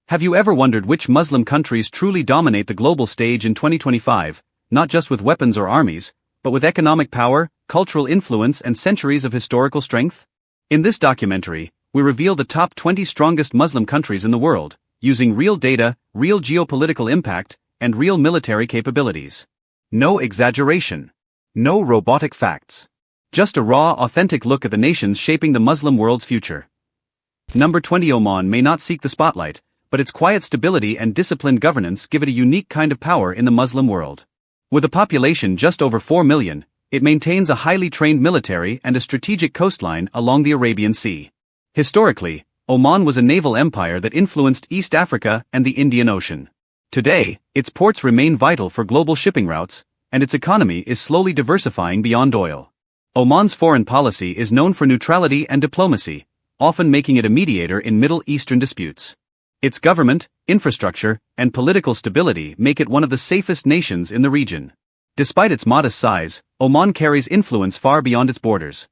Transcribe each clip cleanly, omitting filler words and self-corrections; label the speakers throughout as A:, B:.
A: Have you ever wondered which Muslim countries truly dominate the global stage in 2025, not just with weapons or armies, but with economic power, cultural influence, and centuries of historical strength? In this documentary, we reveal the top 20 strongest Muslim countries in the world, using real data, real geopolitical impact, and real military capabilities. No exaggeration. No robotic facts. Just a raw, authentic look at the nations shaping the Muslim world's future. Number 20. Oman may not seek the spotlight, but its quiet stability and disciplined governance give it a unique kind of power in the Muslim world. With a population just over 4 million, it maintains a highly trained military and a strategic coastline along the Arabian Sea. Historically, Oman was a naval empire that influenced East Africa and the Indian Ocean. Today, its ports remain vital for global shipping routes, and its economy is slowly diversifying beyond oil. Oman's foreign policy is known for neutrality and diplomacy, often making it a mediator in Middle Eastern disputes. Its government, infrastructure, and political stability make it one of the safest nations in the region. Despite its modest size, Oman carries influence far beyond its borders.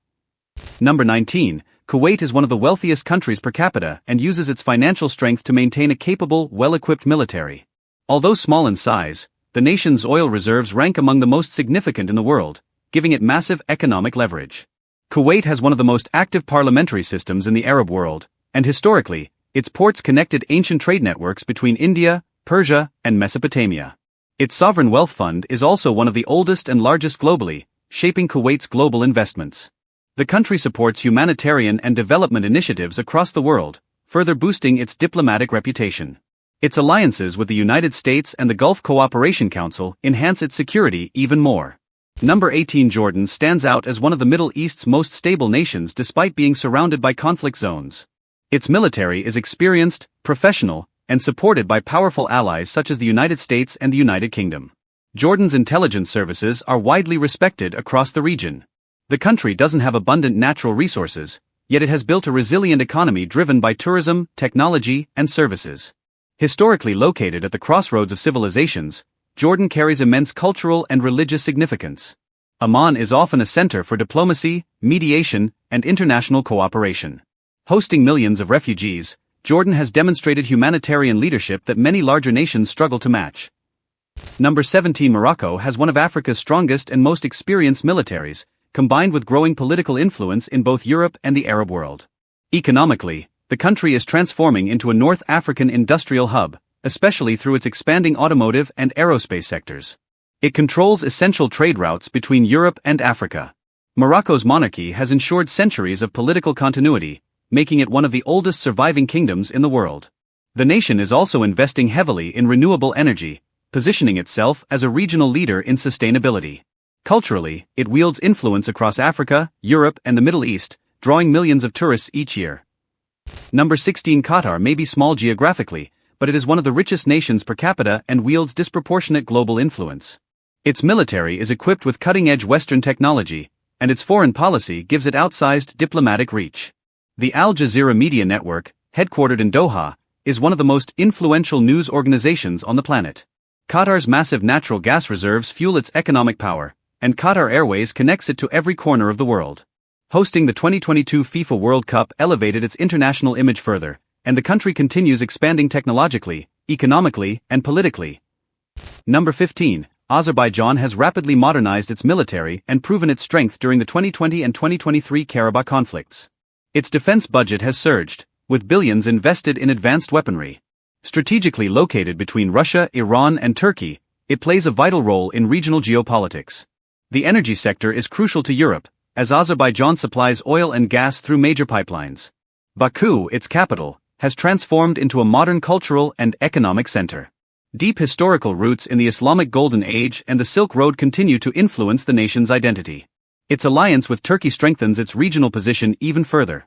A: Number 19. Kuwait is one of the wealthiest countries per capita and uses its financial strength to maintain a capable, well-equipped military. Although small in size, the nation's oil reserves rank among the most significant in the world, giving it massive economic leverage. Kuwait has one of the most active parliamentary systems in the Arab world, and historically, its ports connected ancient trade networks between India, Persia, and Mesopotamia. Its sovereign wealth fund is also one of the oldest and largest globally, shaping Kuwait's global investments. The country supports humanitarian and development initiatives across the world, further boosting its diplomatic reputation. Its alliances with the United States and the Gulf Cooperation Council enhance its security even more. Number 18. Jordan stands out as one of the Middle East's most stable nations despite being surrounded by conflict zones. Its military is experienced, professional, and supported by powerful allies such as the United States and the United Kingdom. Jordan's intelligence services are widely respected across the region. The country doesn't have abundant natural resources, yet it has built a resilient economy driven by tourism, technology, and services. Historically located at the crossroads of civilizations, Jordan carries immense cultural and religious significance. Amman is often a center for diplomacy, mediation, and international cooperation. Hosting millions of refugees, Jordan has demonstrated humanitarian leadership that many larger nations struggle to match. Number 17. Morocco has one of Africa's strongest and most experienced militaries, combined with growing political influence in both Europe and the Arab world. Economically, the country is transforming into a North African industrial hub, especially through its expanding automotive and aerospace sectors. It controls essential trade routes between Europe and Africa. Morocco's monarchy has ensured centuries of political continuity, making it one of the oldest surviving kingdoms in the world. The nation is also investing heavily in renewable energy, positioning itself as a regional leader in sustainability. Culturally, it wields influence across Africa, Europe, and the Middle East, drawing millions of tourists each year. Number 16. Qatar may be small geographically, but it is one of the richest nations per capita and wields disproportionate global influence. Its military is equipped with cutting-edge Western technology, and its foreign policy gives it outsized diplomatic reach. The Al Jazeera media network, headquartered in Doha, is one of the most influential news organizations on the planet. Qatar's massive natural gas reserves fuel its economic power, and Qatar Airways connects it to every corner of the world. Hosting the 2022 FIFA World Cup elevated its international image further, and the country continues expanding technologically, economically, and politically. Number 15. Azerbaijan has rapidly modernized its military and proven its strength during the 2020 and 2023 Karabakh conflicts. Its defense budget has surged, with billions invested in advanced weaponry. Strategically located between Russia, Iran, and Turkey, it plays a vital role in regional geopolitics. The energy sector is crucial to Europe, as Azerbaijan supplies oil and gas through major pipelines. Baku, its capital, has transformed into a modern cultural and economic center. Deep historical roots in the Islamic Golden Age and the Silk Road continue to influence the nation's identity. Its alliance with Turkey strengthens its regional position even further.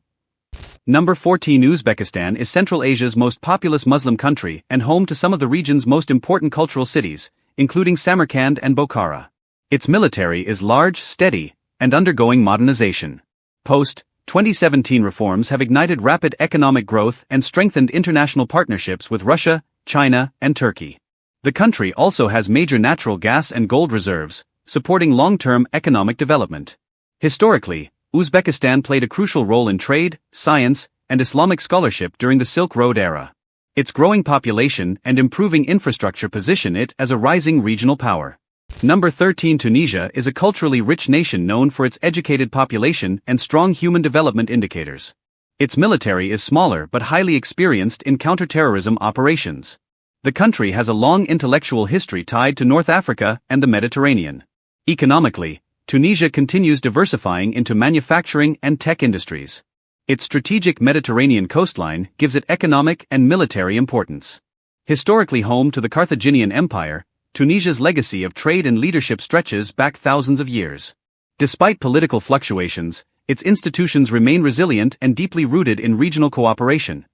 A: Number 14. Uzbekistan is Central Asia's most populous Muslim country and home to some of the region's most important cultural cities, including Samarkand and Bokhara. Its military is large, steady, and undergoing modernization. Post-2017 reforms have ignited rapid economic growth and strengthened international partnerships with Russia, China, and Turkey. The country also has major natural gas and gold reserves, supporting long-term economic development. Historically, Uzbekistan played a crucial role in trade, science, and Islamic scholarship during the Silk Road era. Its growing population and improving infrastructure position it as a rising regional power. Number 13. Tunisia is a culturally rich nation known for its educated population and strong human development indicators. Its military is smaller but highly experienced in counterterrorism operations. The country has a long intellectual history tied to North Africa and the Mediterranean. Economically, Tunisia continues diversifying into manufacturing and tech industries. Its strategic Mediterranean coastline gives it economic and military importance. Historically home to the Carthaginian Empire, Tunisia's legacy of trade and leadership stretches back thousands of years. Despite political fluctuations, its institutions remain resilient and deeply rooted in regional cooperation.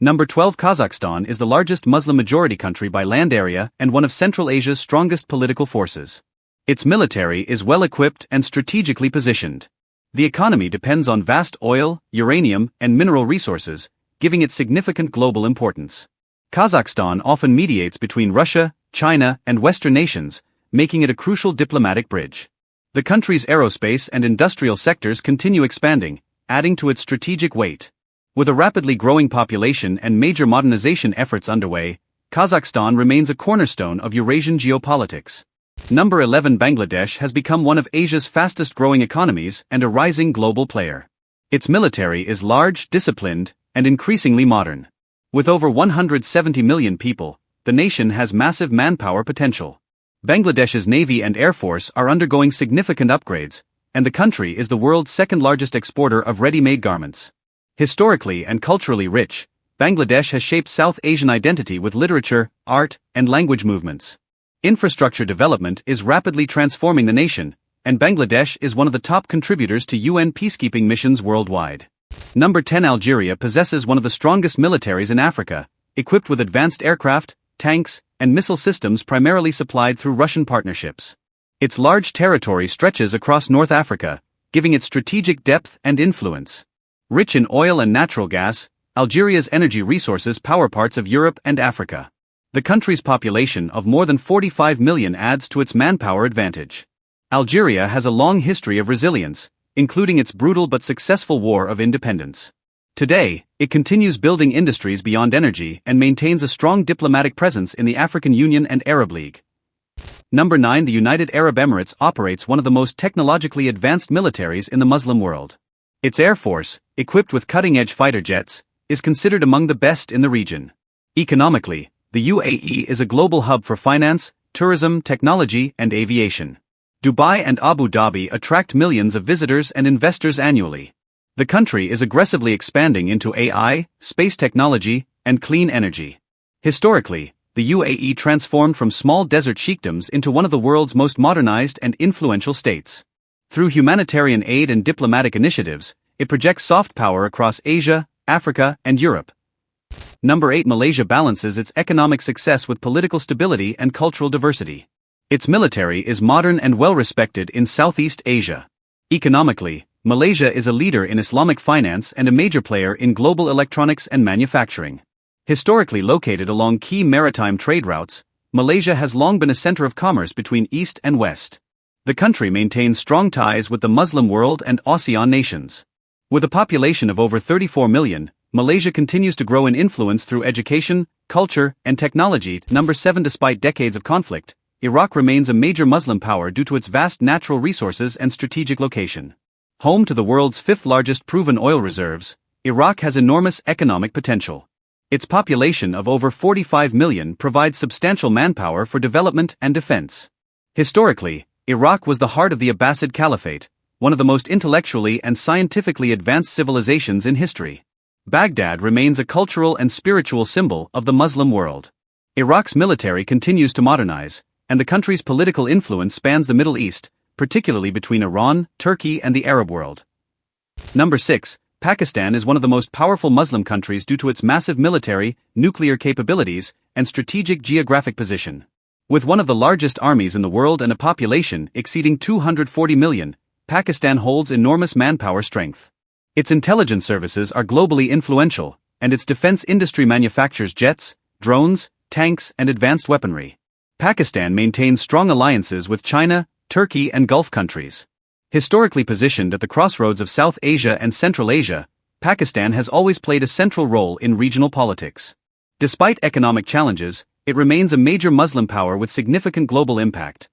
A: Number 12. Kazakhstan is the largest Muslim-majority country by land area and one of Central Asia's strongest political forces. Its military is well-equipped and strategically positioned. The economy depends on vast oil, uranium, and mineral resources, giving it significant global importance. Kazakhstan often mediates between Russia, China, and Western nations, making it a crucial diplomatic bridge. The country's aerospace and industrial sectors continue expanding, adding to its strategic weight. With a rapidly growing population and major modernization efforts underway, Kazakhstan remains a cornerstone of Eurasian geopolitics. Number 11. Bangladesh has become one of Asia's fastest-growing economies and a rising global player. Its military is large, disciplined, and increasingly modern. With over 170 million people, the nation has massive manpower potential. Bangladesh's Navy and Air Force are undergoing significant upgrades, and the country is the world's second-largest exporter of ready-made garments. Historically and culturally rich, Bangladesh has shaped South Asian identity with literature, art, and language movements. Infrastructure development is rapidly transforming the nation, and Bangladesh is one of the top contributors to UN peacekeeping missions worldwide. Number 10. Algeria possesses one of the strongest militaries in Africa, equipped with advanced aircraft, tanks, and missile systems primarily supplied through Russian partnerships. Its large territory stretches across North Africa, giving it strategic depth and influence. Rich in oil and natural gas, Algeria's energy resources power parts of Europe and Africa. The country's population of more than 45 million adds to its manpower advantage. Algeria has a long history of resilience, including its brutal but successful War of Independence. Today, it continues building industries beyond energy and maintains a strong diplomatic presence in the African Union and Arab League. Number 9. The United Arab Emirates operates one of the most technologically advanced militaries in the Muslim world. Its air force, equipped with cutting-edge fighter jets, is considered among the best in the region. Economically, the UAE is a global hub for finance, tourism, technology, and aviation. Dubai and Abu Dhabi attract millions of visitors and investors annually. The country is aggressively expanding into AI, space technology, and clean energy. Historically, the UAE transformed from small desert sheikdoms into one of the world's most modernized and influential states. Through humanitarian aid and diplomatic initiatives, it projects soft power across Asia, Africa, and Europe. Number 8. Malaysia balances its economic success with political stability and cultural diversity. Its military is modern and well-respected in Southeast Asia. Economically, Malaysia is a leader in Islamic finance and a major player in global electronics and manufacturing. Historically located along key maritime trade routes, Malaysia has long been a center of commerce between East and West. The country maintains strong ties with the Muslim world and ASEAN nations. With a population of over 34 million, Malaysia continues to grow in influence through education, culture, and technology. Number 7. Despite decades of conflict, Iraq remains a major Muslim power due to its vast natural resources and strategic location. Home to the world's fifth-largest proven oil reserves, Iraq has enormous economic potential. Its population of over 45 million provides substantial manpower for development and defense. Historically, Iraq was the heart of the Abbasid Caliphate, one of the most intellectually and scientifically advanced civilizations in history. Baghdad remains a cultural and spiritual symbol of the Muslim world. Iraq's military continues to modernize, and the country's political influence spans the Middle East, particularly between Iran, Turkey, and the Arab world. Number 6. Pakistan is one of the most powerful Muslim countries due to its massive military, nuclear capabilities, and strategic geographic position. With one of the largest armies in the world and a population exceeding 240 million, Pakistan holds enormous manpower strength. Its intelligence services are globally influential, and its defense industry manufactures jets, drones, tanks, and advanced weaponry. Pakistan maintains strong alliances with China, Turkey, and Gulf countries. Historically positioned at the crossroads of South Asia and Central Asia, Pakistan has always played a central role in regional politics. Despite economic challenges, it remains a major Muslim power with significant global impact.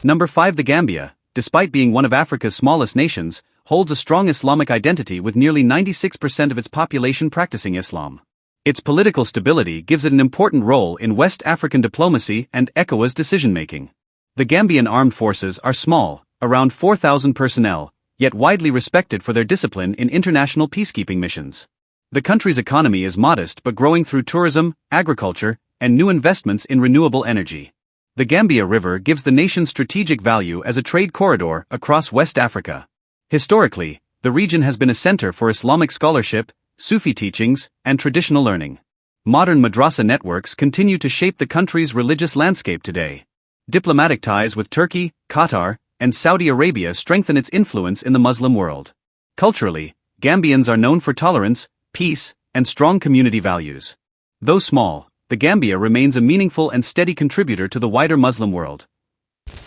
A: Number 5. The Gambia, despite being one of Africa's smallest nations, holds a strong Islamic identity with nearly 96% of its population practicing Islam. Its political stability gives it an important role in West African diplomacy and ECOWAS decision-making. The Gambian armed forces are small, around 4,000 personnel, yet widely respected for their discipline in international peacekeeping missions. The country's economy is modest but growing through tourism, agriculture, and new investments in renewable energy. The Gambia River gives the nation strategic value as a trade corridor across West Africa. Historically, the region has been a center for Islamic scholarship, Sufi teachings, and traditional learning. Modern madrasa networks continue to shape the country's religious landscape today. Diplomatic ties with Turkey, Qatar, and Saudi Arabia strengthen its influence in the Muslim world. Culturally, Gambians are known for tolerance, peace, and strong community values. Though small, the Gambia remains a meaningful and steady contributor to the wider Muslim world.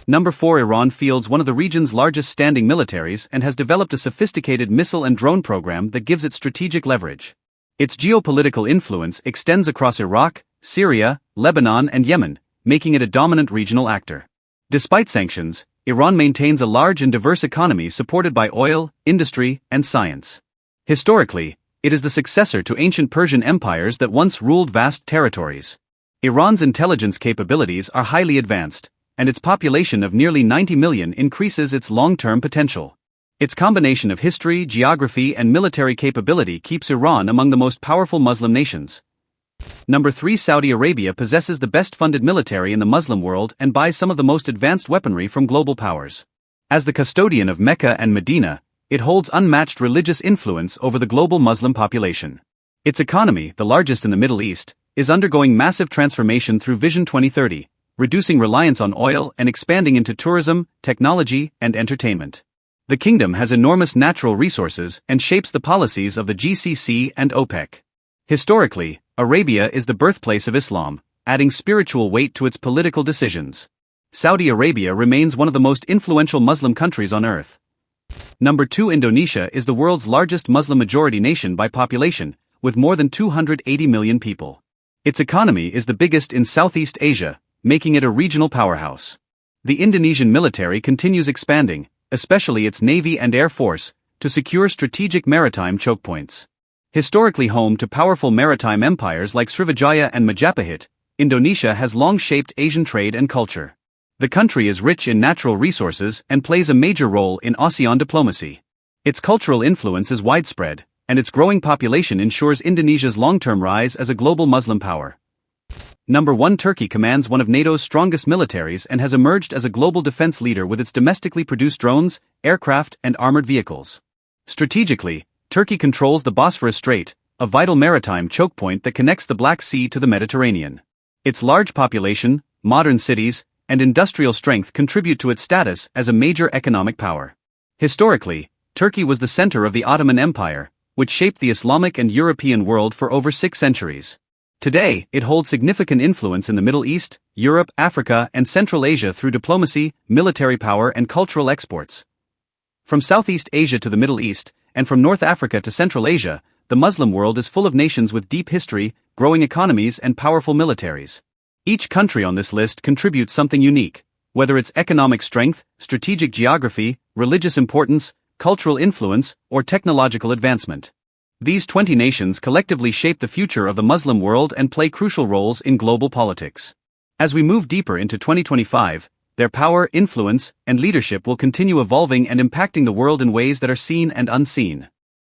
A: Number 4. Iran fields one of the region's largest standing militaries and has developed a sophisticated missile and drone program that gives it strategic leverage. Its geopolitical influence extends across Iraq, Syria, Lebanon, and Yemen, making it a dominant regional actor. Despite sanctions, Iran maintains a large and diverse economy supported by oil, industry, and science. Historically, it is the successor to ancient Persian empires that once ruled vast territories. Iran's intelligence capabilities are highly advanced, and its population of nearly 90 million increases its long-term potential. Its combination of history, geography, and military capability keeps Iran among the most powerful Muslim nations. Number 3. Saudi Arabia possesses the best-funded military in the Muslim world and buys some of the most advanced weaponry from global powers. As the custodian of Mecca and Medina, it holds unmatched religious influence over the global Muslim population. Its economy, the largest in the Middle East, is undergoing massive transformation through Vision 2030, reducing reliance on oil and expanding into tourism, technology, and entertainment. The kingdom has enormous natural resources and shapes the policies of the GCC and OPEC. Historically, Arabia is the birthplace of Islam, adding spiritual weight to its political decisions. Saudi Arabia remains one of the most influential Muslim countries on earth. Number 2. Indonesia is the world's largest Muslim-majority nation by population, with more than 280 million people. Its economy is the biggest in Southeast Asia, making it a regional powerhouse. The Indonesian military continues expanding, especially its navy and air force, to secure strategic maritime choke points. Historically home to powerful maritime empires like Srivijaya and Majapahit, Indonesia has long shaped Asian trade and culture. The country is rich in natural resources and plays a major role in ASEAN diplomacy. Its cultural influence is widespread, and its growing population ensures Indonesia's long-term rise as a global Muslim power. Number 1. Turkey commands one of NATO's strongest militaries and has emerged as a global defense leader with its domestically produced drones, aircraft, and armored vehicles. Strategically, Turkey controls the Bosphorus Strait, a vital maritime choke point that connects the Black Sea to the Mediterranean. Its large population, modern cities, and industrial strength contribute to its status as a major economic power. Historically, Turkey was the center of the Ottoman Empire, which shaped the Islamic and European world for over 6 centuries. Today, it holds significant influence in the Middle East, Europe, Africa, and Central Asia through diplomacy, military power, and cultural exports. From Southeast Asia to the Middle East, and from North Africa to Central Asia, the Muslim world is full of nations with deep history, growing economies, and powerful militaries. Each country on this list contributes something unique, whether it's economic strength, strategic geography, religious importance, cultural influence, or technological advancement. These 20 nations collectively shape the future of the Muslim world and play crucial roles in global politics. As we move deeper into 2025, their power, influence, and leadership will continue evolving and impacting the world in ways that are seen and unseen.